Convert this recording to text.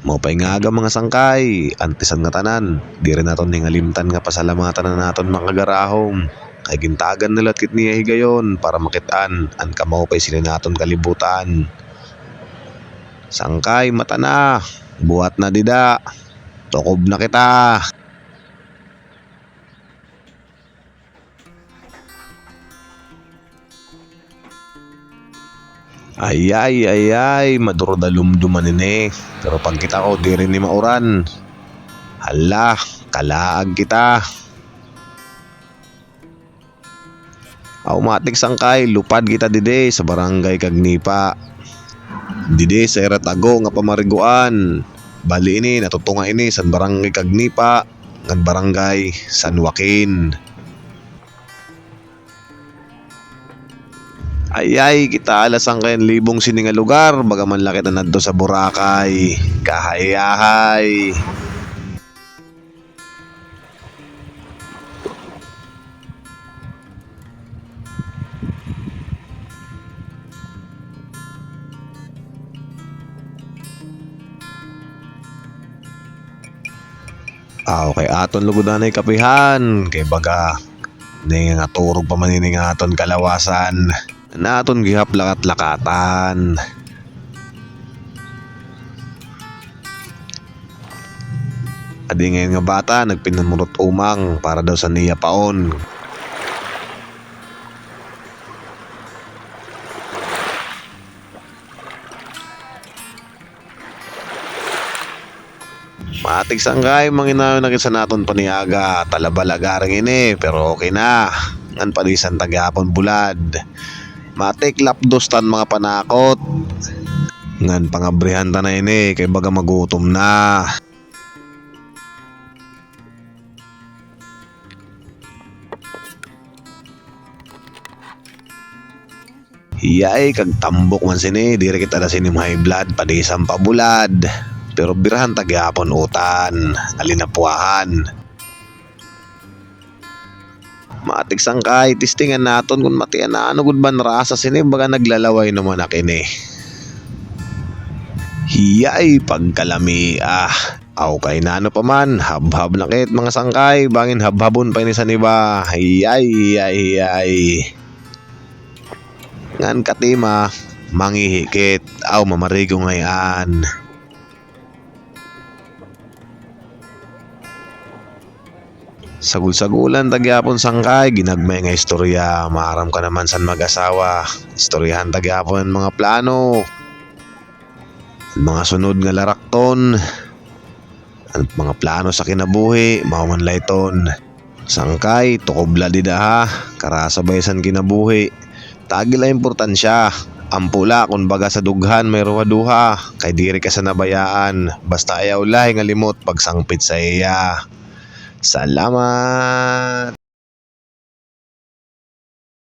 Mopay nga aga mga sangkay, antisan nga tanan, di rin naton ningalimtan nga pasalamatan na naton mga garahom. Kay gintagan nila kit niya higayon para makitaan ang kamopay sila naton kalibutan. Sangkay mata na, buhat na dida, tukob na kita. Ay, madurodalumduman ini. Pero pag kita ko, di rin ni mauran. Hala, kalaag kita. Automatic sangkay, lupad kita dide sa barangay Kagnipa. Dide sa Eratago nga pamariguan. Bali ini, natutunga ini sa barangay Kagnipa, ng barangay San Joaquin. Ay, kita alasang kayan libong sini nga lugar, bagaman laki na nadto sa Boracay. Kahayahay. Okay, aton lugudanay kapihan, kay baga ni nga turog pa manini nga aton kalawasan. Naton gihap lakat-lakatan. Adi ngayon nga bata nagpinamurot umang para daw sa niya paon. Matik sangkay manginaw na sa naton paniaga, talabalagaring ini pero okay na. Ngan palisan tagapon bulad. Matik lapdos tan mga panakot. Ngan pangabrihan ta na ini kay baga magutom na. Hiyay kag tambok man sini, diri kita na sinim high blood padisam pa bulad. Pero birahan tagapon utan, alinapuahan. Matik sangkay, tistingan naton kung matian na ano gud ban rasa sini baga naglalaway naman akini. Hiyay pagkalami Okay na ano pa man, habhab na kit mga sangkay, bangin habhabon pa ini sa niba. Hiyay. Ngan katima, mangihikit, mamarigo ngayon. Sagul-sagulan tagyapon sangkay, ginagmay nga istorya, maaram ka naman san mag-asawa. Istoryahan tagyapon mga plano, mga sunod nga larakton, at mga plano sa kinabuhi, mamanlayton. Sangkay, tukobla di da karasabay san kinabuhi. Tagila importansya, ampula kung baga sa dughan may ruwaduha, kay diri ka sa nabayaan, basta ayaw lahi nga limot pagsangpit sa iya. Salamat.